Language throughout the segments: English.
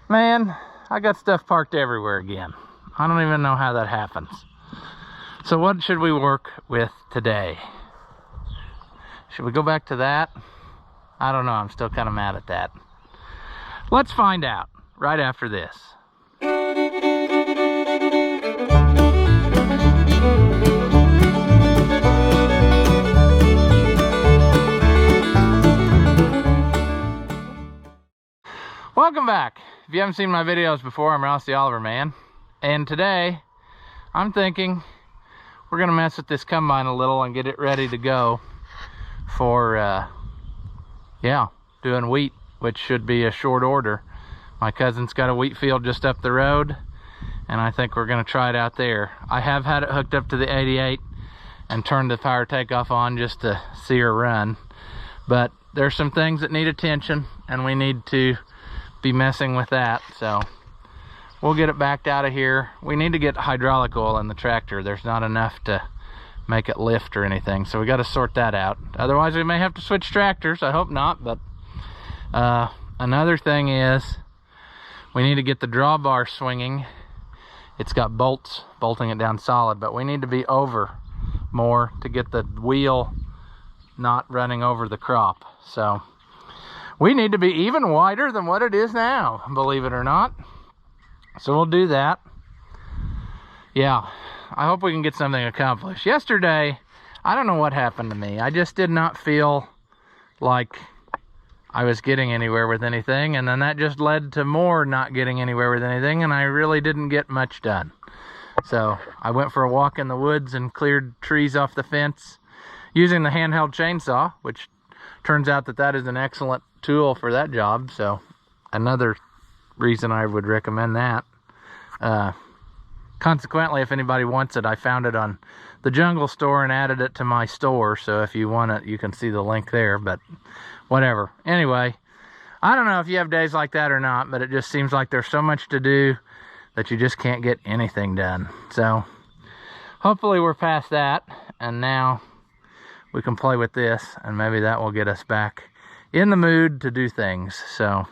Man, I got stuff parked everywhere again. I don't even know how that happens. So what should we work with today? Should we go back to that? I don't know, I'm still kind of mad at that. Let's find out right after this. Welcome back. If you haven't seen my videos before, I'm Ross the Oliver Man. And today, I'm thinking we're gonna mess with this combine a little and get it ready to go for, doing wheat, which should be a short order. My cousin's got a wheat field just up the road, and I think we're gonna try it out there. I have had it hooked up to the 88 and turned the power takeoff on just to see her run. But there's some things that need attention, and we need to be messing with that, so we'll get it backed out of here. We need to get hydraulic oil in the tractor. There's not enough to make it lift or anything, so we got to sort that out. Otherwise we may have to switch tractors. I hope not. But another thing is we need to get the drawbar swinging. It's got bolts bolting it down solid, but we need to be over more to get the wheel not running over the crop. So we need to be even wider than what it is now, believe it or not. So we'll do that. Yeah, I hope we can get something accomplished. Yesterday, I don't know what happened to me. I just did not feel like I was getting anywhere with anything, and then that just led to more not getting anywhere with anything, and I really didn't get much done. So I went for a walk in the woods and cleared trees off the fence using the handheld chainsaw, which turns out that that is an excellent tool for that job. So another reason I would recommend that. Consequently, if anybody wants it, I found it on the Jungle store and added it to my store, so if you want it, you can see the link there. But whatever. Anyway, I don't know if you have days like that or not, but it just seems like there's so much to do that you just can't get anything done. So hopefully we're past that, and now we can play with this, and maybe that will get us back in the mood to do things. So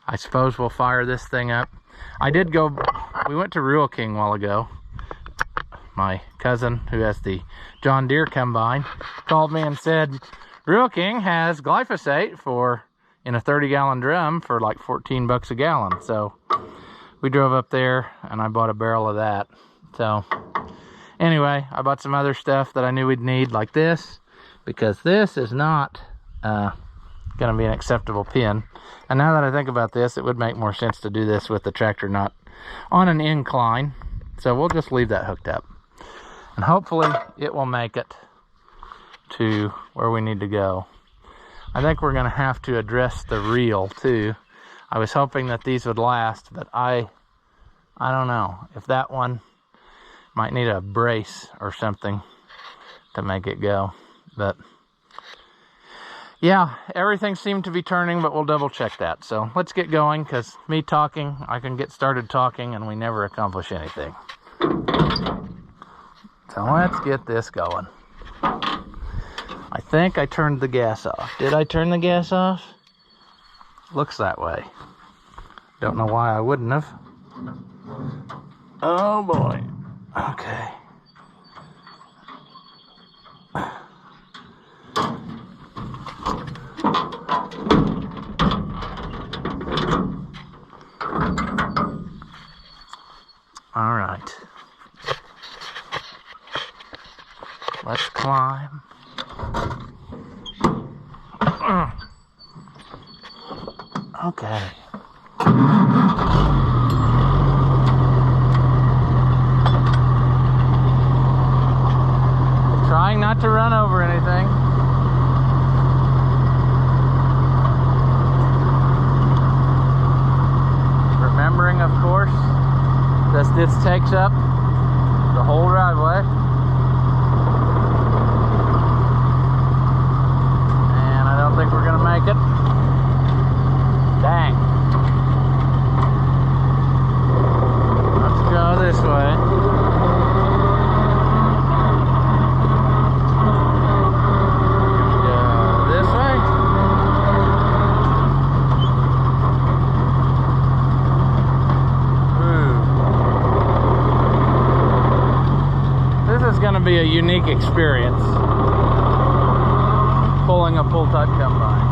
I suppose we'll fire this thing up. We went to Rural King a while ago. My cousin, who has the John Deere combine, called me and said, Rural King has glyphosate in a 30-gallon drum for like 14 bucks a gallon. So we drove up there and I bought a barrel of that. So anyway, I bought some other stuff that I knew we'd need, like this, because this is not gonna be an acceptable pin. And now that I think about this, it would make more sense to do this with the tractor not on an incline. So we'll just leave that hooked up, and hopefully it will make it to where we need to go. I think we're gonna have to address the reel too. I was hoping that these would last, but I don't know if that one might need a brace or something to make it go. But yeah, everything seemed to be turning, but we'll double check that. So let's get going, because me talking, I can get started talking and we never accomplish anything. So let's get this going. I think I turned the gas off. Did I turn the gas off? Looks that way. Don't know why I wouldn't have. Oh boy. Okay. All right. Let's climb. Okay. Trying not to run over anything. Remembering, of course, that this takes up the whole driveway. And I don't think we're gonna make it. Dang. Let's go this way. Go this way. to be a unique experience pulling a pull type combine.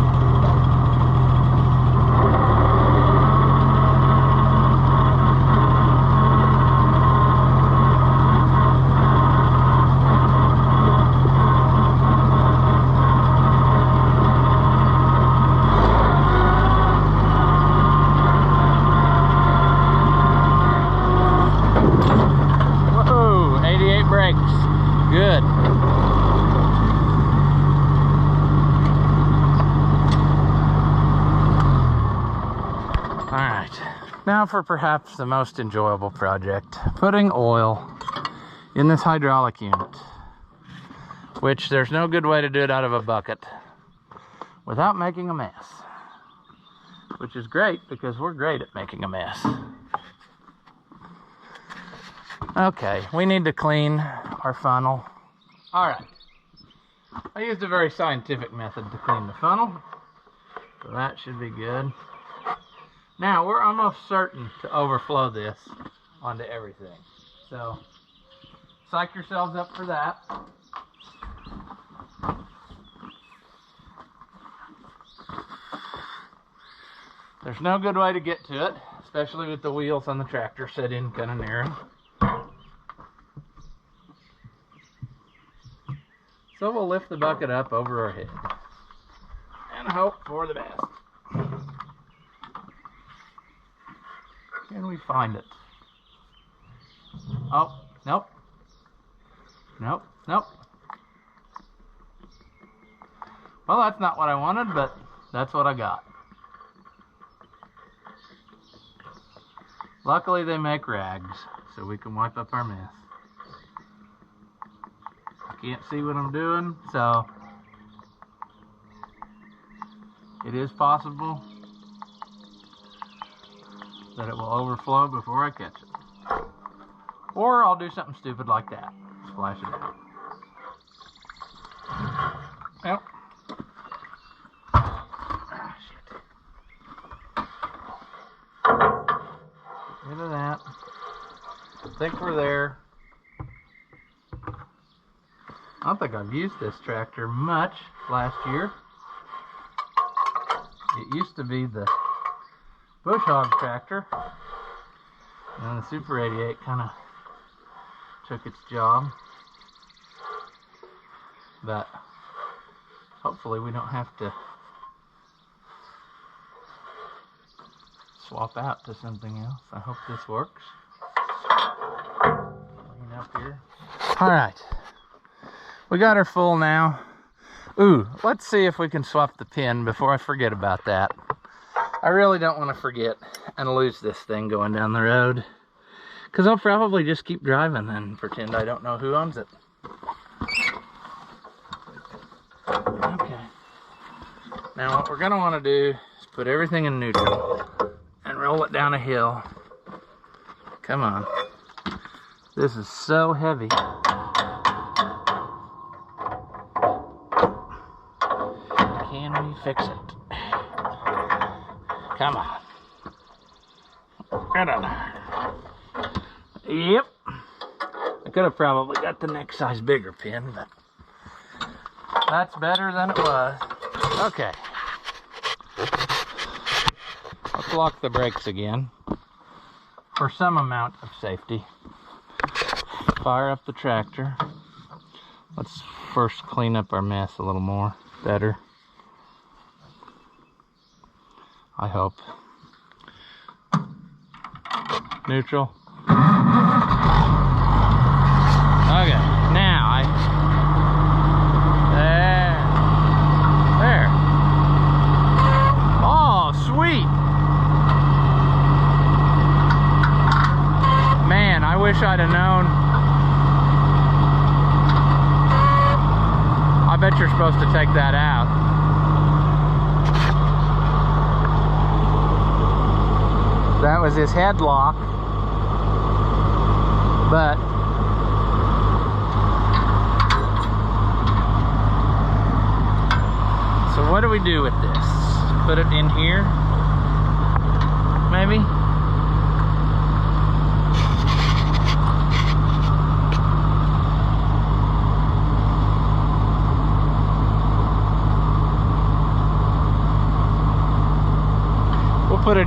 Good. Alright, now for perhaps the most enjoyable project, putting oil in this hydraulic unit, which there's no good way to do it out of a bucket without making a mess, which is great because we're great at making a mess. Okay, we need to clean our funnel. Alright, I used a very scientific method to clean the funnel, so that should be good. Now, we're almost certain to overflow this onto everything, so psych yourselves up for that. There's no good way to get to it, especially with the wheels on the tractor set in kind of narrow. So we'll lift the bucket up over our head and hope for the best. Can we find it? Oh, nope. Nope, nope. Well, that's not what I wanted, but that's what I got. Luckily, they make rags, so we can wipe up our mess. Can't see what I'm doing, so it is possible that it will overflow before I catch it. Or I'll do something stupid like that. Splash it out. Yep. Ah, shit. Get rid of that. I think we're there. I don't think I've used this tractor much last year. It used to be the bush hog tractor, and the Super 88 kind of took its job. But hopefully we don't have to swap out to something else. I hope this works. Clean up here. All right. We got her full now. Ooh, let's see if we can swap the pin before I forget about that. I really don't want to forget and lose this thing going down the road, because I'll probably just keep driving and pretend I don't know who owns it. Okay. Now what we're going to want to do is put everything in neutral and roll it down a hill. Come on. This is so heavy. Can we fix it? Come on. Right on there. Yep. I could have probably got the next size bigger pin, but that's better than it was. Okay. Let's lock the brakes again for some amount of safety. Fire up the tractor. Let's first clean up our mess a little more. Better. I hope. Neutral. Okay, now there. Oh, sweet. Man, I wish I'd have known. I bet you're supposed to take that out. That was his headlock, but so what do we do with this? Put it in here, maybe?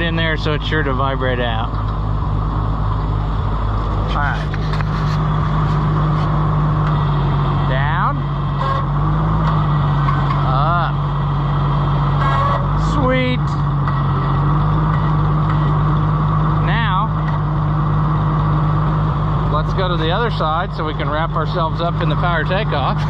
it in there so it's sure to vibrate out. All right. Down. Up. Sweet. Now, let's go to the other side so we can wrap ourselves up in the power takeoff.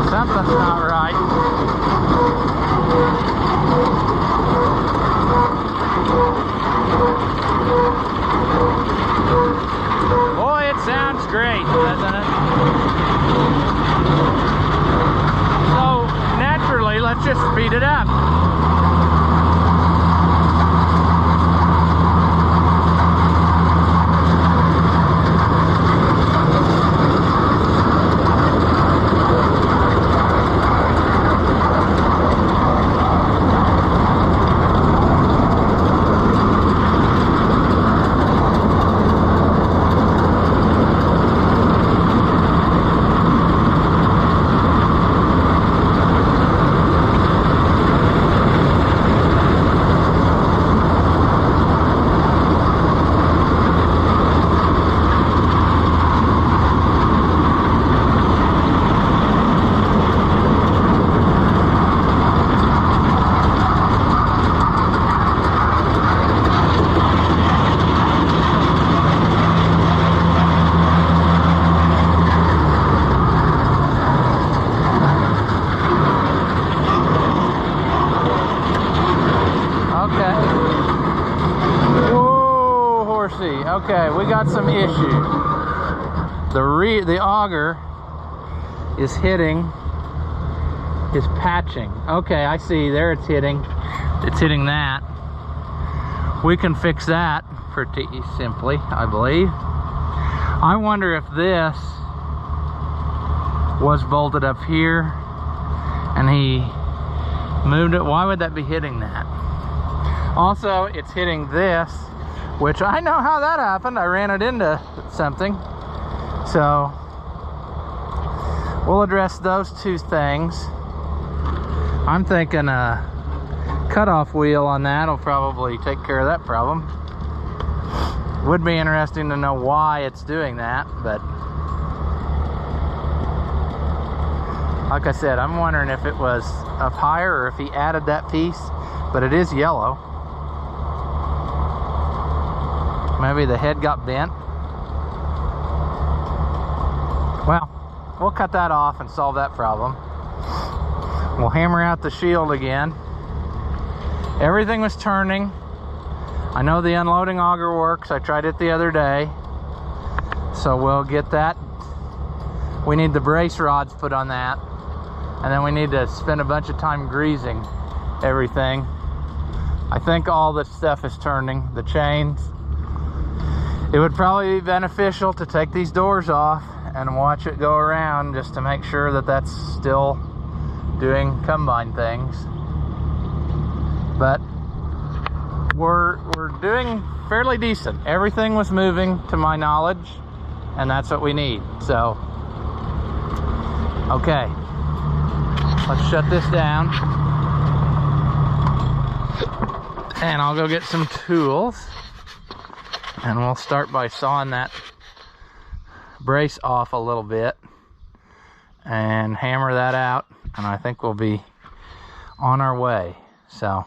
Something's not right. Boy, it sounds great, doesn't it? So, naturally, let's just speed it up. Okay, we got some issues. The auger is patching. Okay, I see. There it's hitting. It's hitting that. We can fix that pretty simply, I believe. I wonder if this was bolted up here and he moved it. Why would that be hitting that? Also, it's hitting this, which I know how that happened. I ran it into something. So we'll address those two things. I'm thinking a cutoff wheel on that will probably take care of that problem. Would be interesting to know why it's doing that, but like I said, I'm wondering if it was up higher or if he added that piece, but it is yellow. Maybe the head got bent. Well, we'll cut that off and solve that problem. We'll hammer out the shield again. Everything was turning. I know the unloading auger works. I tried it the other day. So we'll get that. We need the brace rods put on that. And then we need to spend a bunch of time greasing everything. I think all the stuff is turning, the chains. It would probably be beneficial to take these doors off and watch it go around just to make sure that that's still doing combine things. But we're doing fairly decent. Everything was moving to my knowledge, and that's what we need. So, okay, let's shut this down. And I'll go get some tools. And we'll start by sawing that brace off a little bit and hammer that out, and I think we'll be on our way. So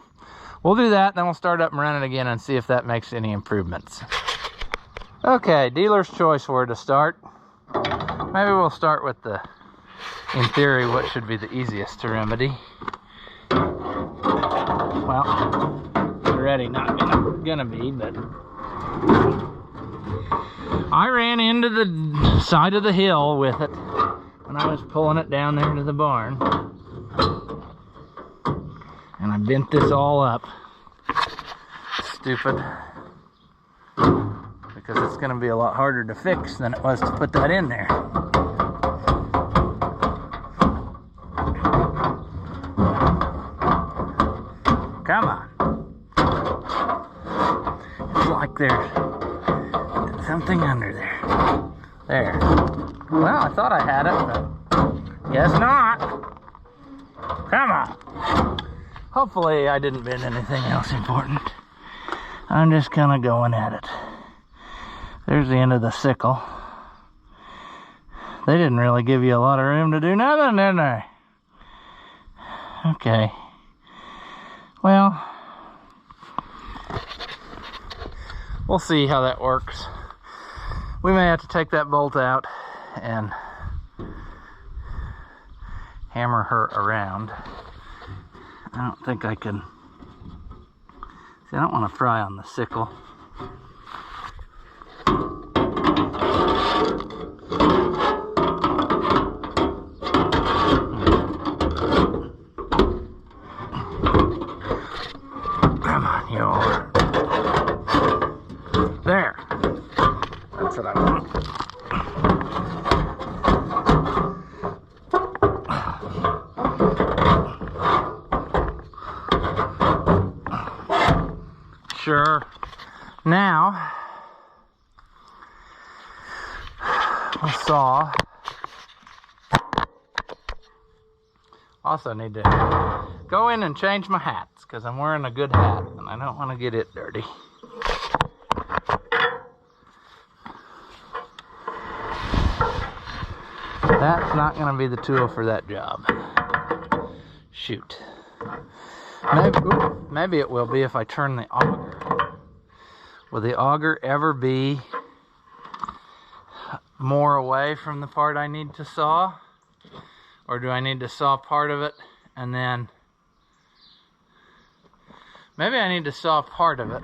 we'll do that, then we'll start up and run it again and see if that makes any improvements. Okay, dealer's choice where to start. Maybe we'll start with the, in theory, what should be the easiest to remedy. Well, already not gonna be, but I ran into the side of the hill with it when I was pulling it down there to the barn, and I bent this all up. Stupid, because it's going to be a lot harder to fix than it was to put that in there. Come on. It's like something under there. There. Well, I thought I had it, but guess not. Come on. Hopefully I didn't bend anything else important. I'm just kind of going at it. There's the end of the sickle. They didn't really give you a lot of room to do nothing, did they? Okay. Well, we'll see how that works. We may have to take that bolt out and hammer her around. I don't think I can. See, I don't want to fry on the sickle. Come on, you. There. That's what I want. Sure. Now, we'll saw. Also need to go in and change my hats because I'm wearing a good hat and I don't want to get it dirty. That's not going to be the tool for that job. Shoot. Maybe it will be if I turn the auger. Will the auger ever be more away from the part I need to saw? Or do I need to saw part of it and then... Maybe I need to saw part of it,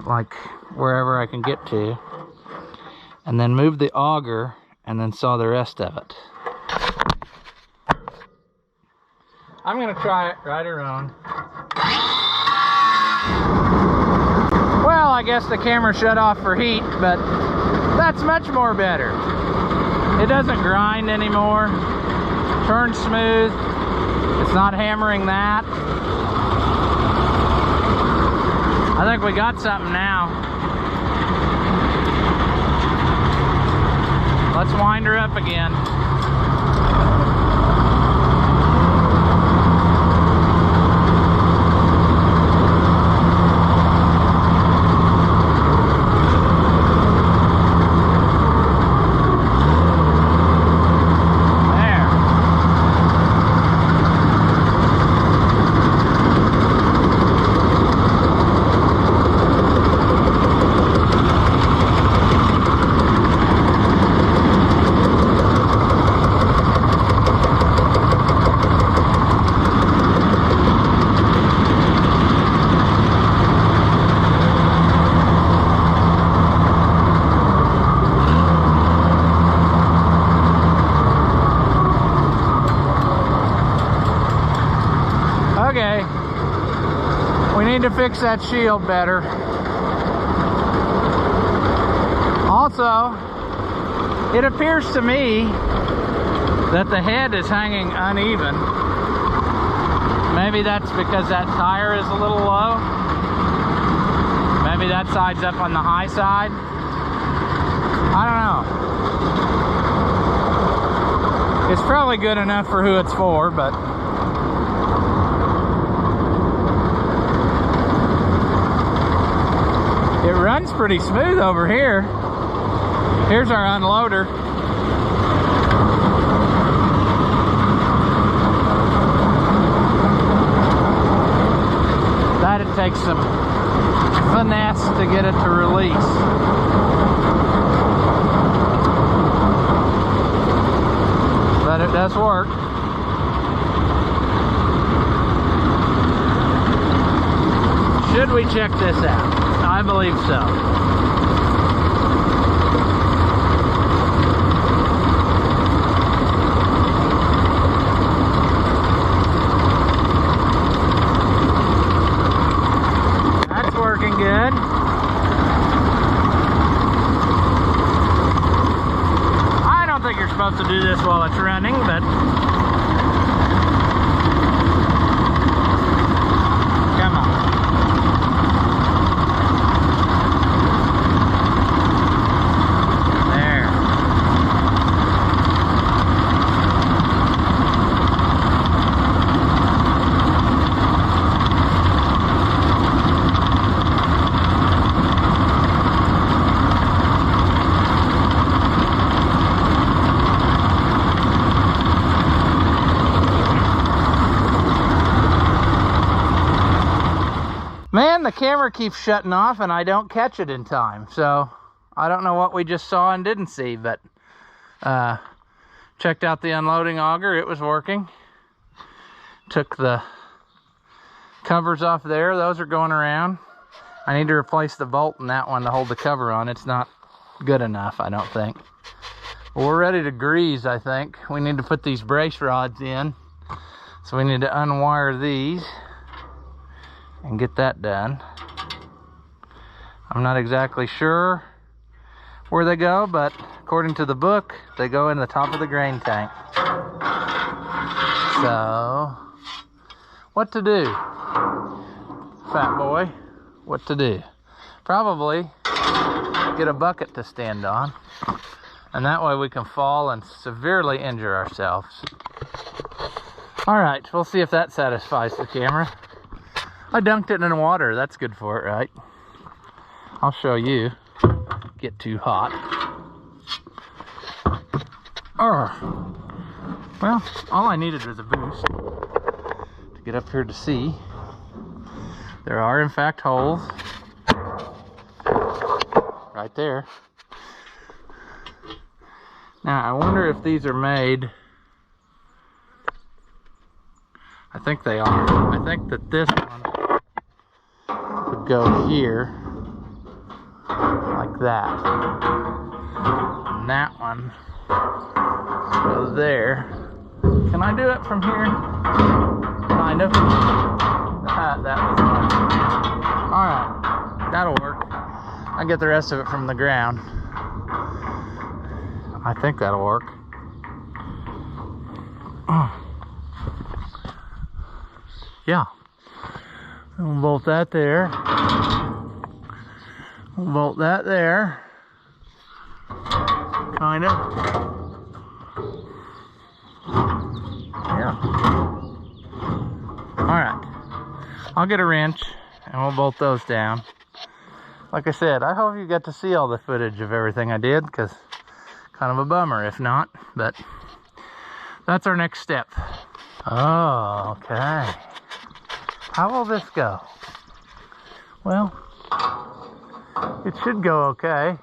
like wherever I can get to, and then move the auger and then saw the rest of it. I'm going to try it right around. Well, I guess the camera shut off for heat, but that's much more better. It doesn't grind anymore. Turns smooth. It's not hammering that. I think we got something now. Let's wind her up again. Okay, we need to fix that shield better. Also, it appears to me that the head is hanging uneven. Maybe that's because that tire is a little low. Maybe that side's up on the high side. I don't know. It's probably good enough for who it's for, but it runs pretty smooth over here. Here's our unloader. That it takes some finesse to get it to release. But it does work. Should we check this out? I believe so. That's working good. I don't think you're supposed to do this while it's running, but come on. the camera keeps shutting off and I don't catch it in time. So I don't know what we just saw and didn't see, but checked out the unloading auger. It was working. Took the covers off there. Those are going around. I need to replace the bolt in that one to hold the cover on. It's not good enough, I don't think. But we're ready to grease, I think. We need to put these brace rods in. So we need to unwire these and get that done. I'm not exactly sure where they go, but according to the book, they go in the top of the grain tank. So, what to do? Fat boy, what to do? Probably get a bucket to stand on, and that way we can fall and severely injure ourselves. All right, we'll see if that satisfies the camera. I dunked it in water. That's good for it, right? I'll show you. Get too hot. Well, all I needed was a boost to get up here to see. There are, in fact, holes right there. Now, I wonder if these are made. I think they are. I think that this one would go here, like that. And that one goes there. Can I do it from here? Kind of. That was fun. Alright, that'll work. I'll get the rest of it from the ground. I think that'll work. Yeah. We'll bolt that there. We'll bolt that there. Kind of. Yeah. Alright. I'll get a wrench and we'll bolt those down. Like I said, I hope you got to see all the footage of everything I did, because kind of a bummer if not, but that's our next step. Oh, okay. How will this go? Well, it should go okay,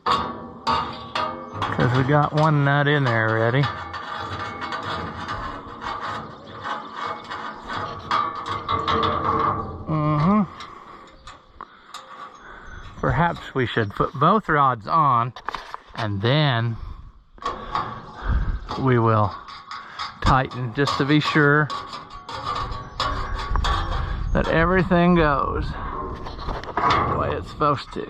because we got one nut in there already. Perhaps we should put both rods on and then we will tighten just to be sure that everything goes the way it's supposed to.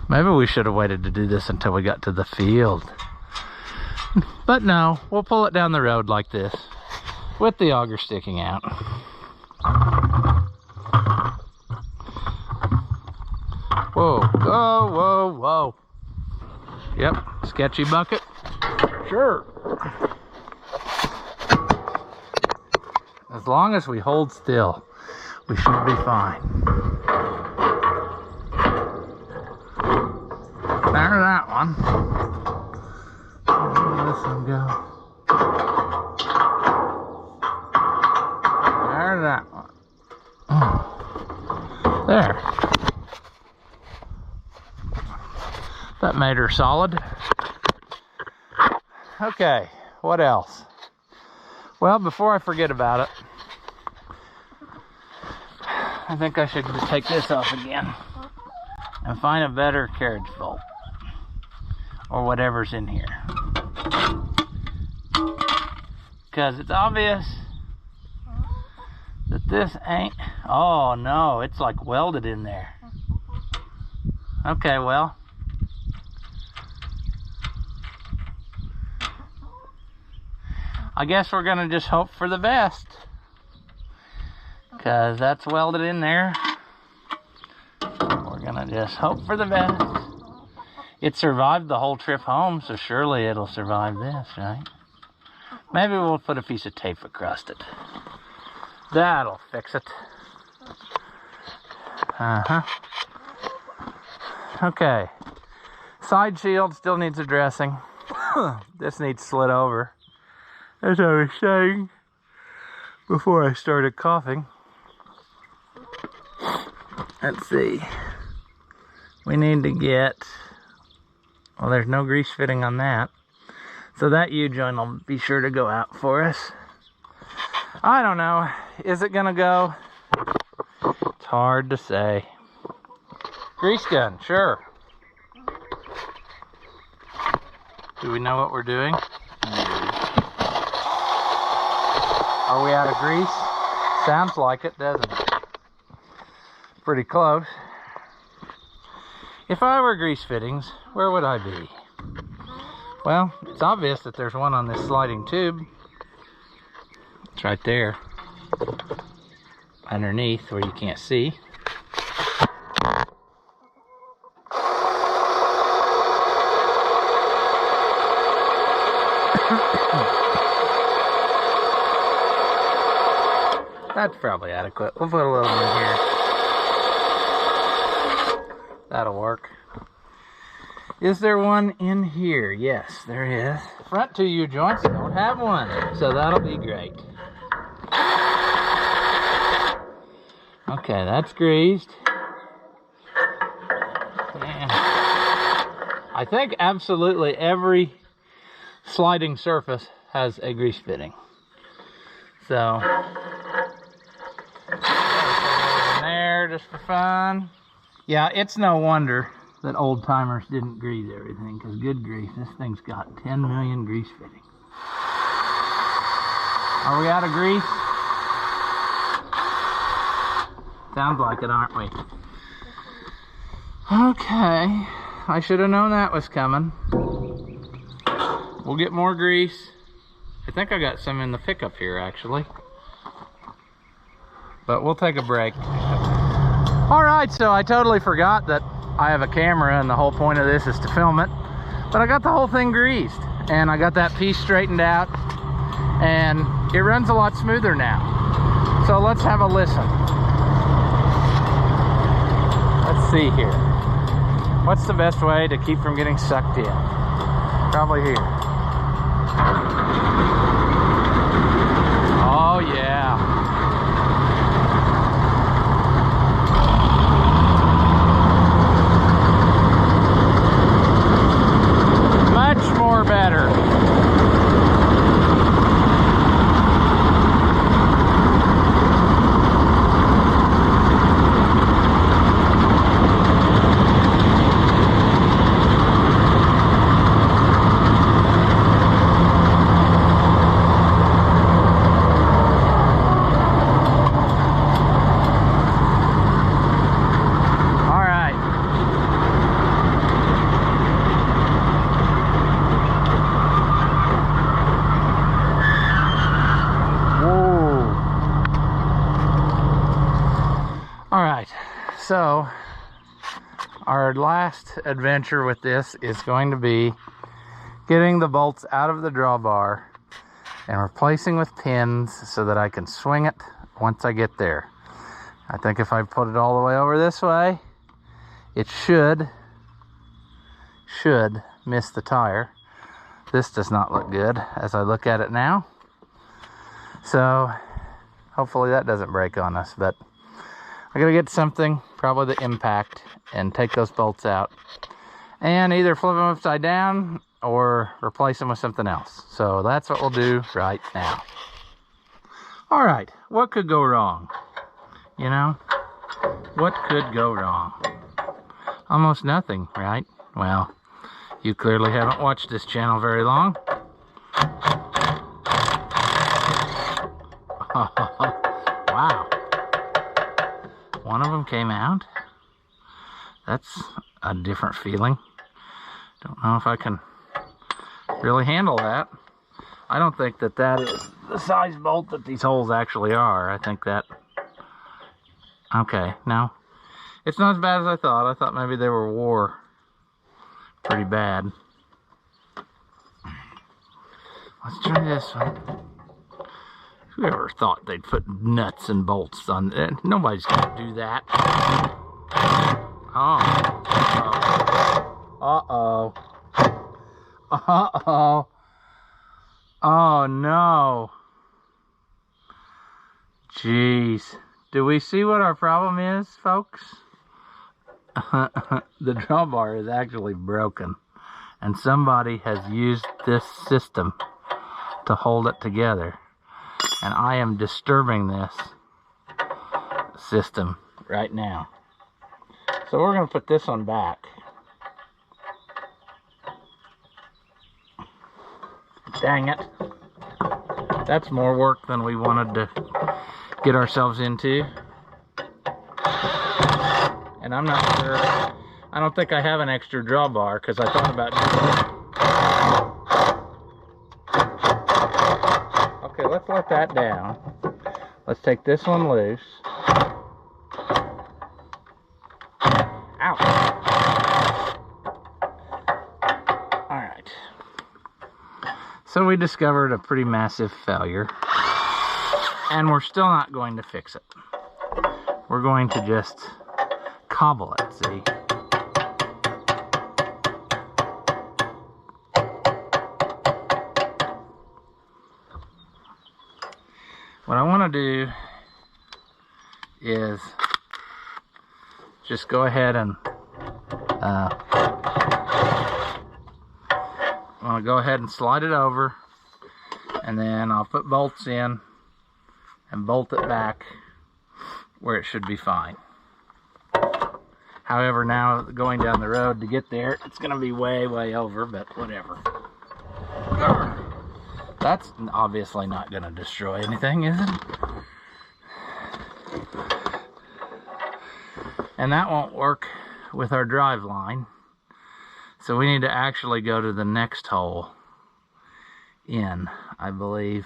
Maybe we should have waited to do this until we got to the field. But no, we'll pull it down the road like this with the auger sticking out. Whoa, whoa, whoa, whoa. Yep, sketchy bucket. Sure. As long as we hold still, we should be fine. There's that one. Where did this one go? There's that one. There. That made her solid. Okay, what else? Well, before I forget about it, I think I should just take this off again and find a better carriage bolt or whatever's in here, because it's obvious that this ain't. Oh no, it's like welded in there. Okay, well, I guess we're gonna just hope for the best, because that's welded in there. We're gonna just hope for the best. It survived the whole trip home, so surely it'll survive this, right? Maybe we'll put a piece of tape across it. That'll fix it. Okay. Side shield still needs addressing. This needs slid over, as I was saying before I started coughing. let's see. We need to get, well, there's no grease fitting on that. So that U-joint will be sure to go out for us. I don't know. Is it gonna go? It's hard to say. Grease gun, sure. Do we know what we're doing? Are we out of grease? Sounds like it, doesn't it? Pretty close. If I were grease fittings, where would I be? Well, it's obvious that there's one on this sliding tube. It's right there. Underneath where you can't see. That's probably adequate. We'll put a little in here. That'll work. Is there one in here? Yes, there is. The front two U-joints don't have one, so that'll be great. Okay, that's greased. And I think absolutely every sliding surface has a grease fitting. So, in there just for fun. Yeah, it's no wonder that old timers didn't grease everything, because good grief, this thing's got 10 million grease fittings. Are we out of grease? Sounds like it, aren't we? Okay, I should have known that was coming. We'll get more grease. I think I got some in the pickup here, actually. But we'll take a break. All right, so I totally forgot that I have a camera and the whole point of this is to film it. But I got the whole thing greased and I got that piece straightened out and it runs a lot smoother now. So let's have a listen. Let's see here. What's the best way to keep from getting sucked in? Probably here. Oh yeah. Better. So our last adventure with this is going to be getting the bolts out of the drawbar and replacing with pins so that I can swing it once I get there. I think if I put it all the way over this way, it should miss the tire. This does not look good as I look at it now. So hopefully that doesn't break on us, but I gotta get something, probably the impact, and take those bolts out and either flip them upside down or replace them with something else. So that's what we'll do right now. All right, what could go wrong? You know, what could go wrong? Almost nothing, right? Well, you clearly haven't watched this channel very long. Wow. One of them came out. That's a different feeling. Don't know if I can really handle that. I don't think that that is the size bolt that these holes actually are. I think that... Okay, no. It's not as bad as I thought. I thought maybe they were wore pretty bad. Let's try this one. Whoever thought they'd put nuts and bolts on it? Nobody's gonna do that. Oh. Uh-oh. Uh-oh. Oh, no. Jeez. Do we see what our problem is, folks? the drawbar is actually broken, and somebody has used this system to hold it together, and I am disturbing this system right now. So we're going to put this one back. Dang it. That's more work than we wanted to get ourselves into. And I'm not sure, I don't think I have an extra drawbar because I thought about doing it. Okay, let's let that down. Let's take this one loose. Ow. Alright. So we discovered a pretty massive failure. And we're still not going to fix it. We're going to just cobble it, see? What I want to do is just go ahead and I want to go ahead and slide it over, and then I'll put bolts in and bolt it back where it should be fine. However, now going down the road to get there, it's going to be way over, but whatever. That's obviously not going to destroy anything, is it? And that won't work with our drive line. So we need to actually go to the next hole in, I believe.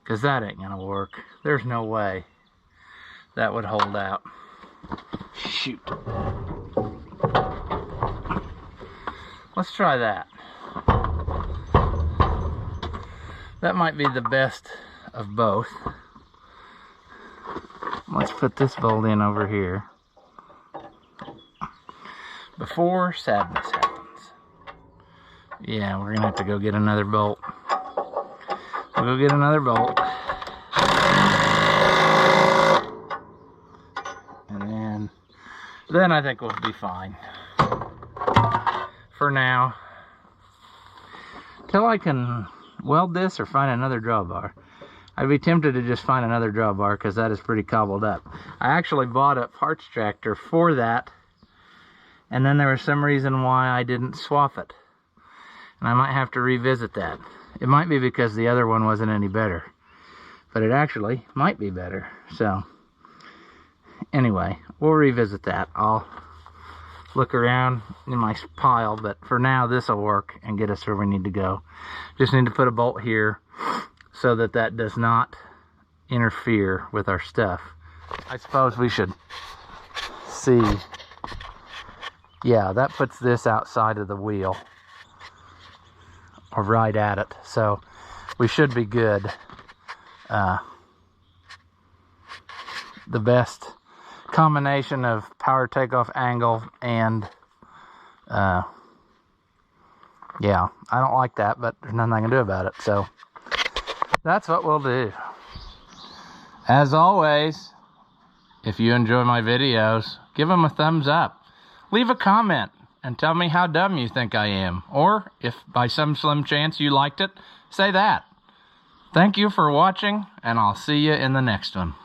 Because that ain't going to work. There's no way that would hold out. Shoot. Let's try that. That might be the best of both. Let's put this bolt in over here before sadness happens. Yeah, we're gonna have to go get another bolt. We'll go get another bolt. And then I think we'll be fine. For now. Till I can weld this or find another drawbar. I'd be tempted to just find another drawbar because that is pretty cobbled up. I actually bought a parts tractor for that, and then there was some reason why I didn't swap it. And I might have to revisit that. It might be because the other one wasn't any better, but it actually might be better. So anyway, we'll revisit that. I'll look around in my pile, but for now this will work and get us where we need to go. Just need to put a bolt here so that that does not interfere with our stuff. I suppose we should see. Yeah, that puts this outside of the wheel, or right at it, so we should be good. The best combination of power takeoff angle and yeah, I don't like that, but there's nothing I can do about it, so that's what we'll do. As always, if you enjoy my videos, give them a thumbs up. Leave a comment and tell me how dumb you think I am, or if by some slim chance you liked it, say that. Thank you for watching, and I'll see you in the next one.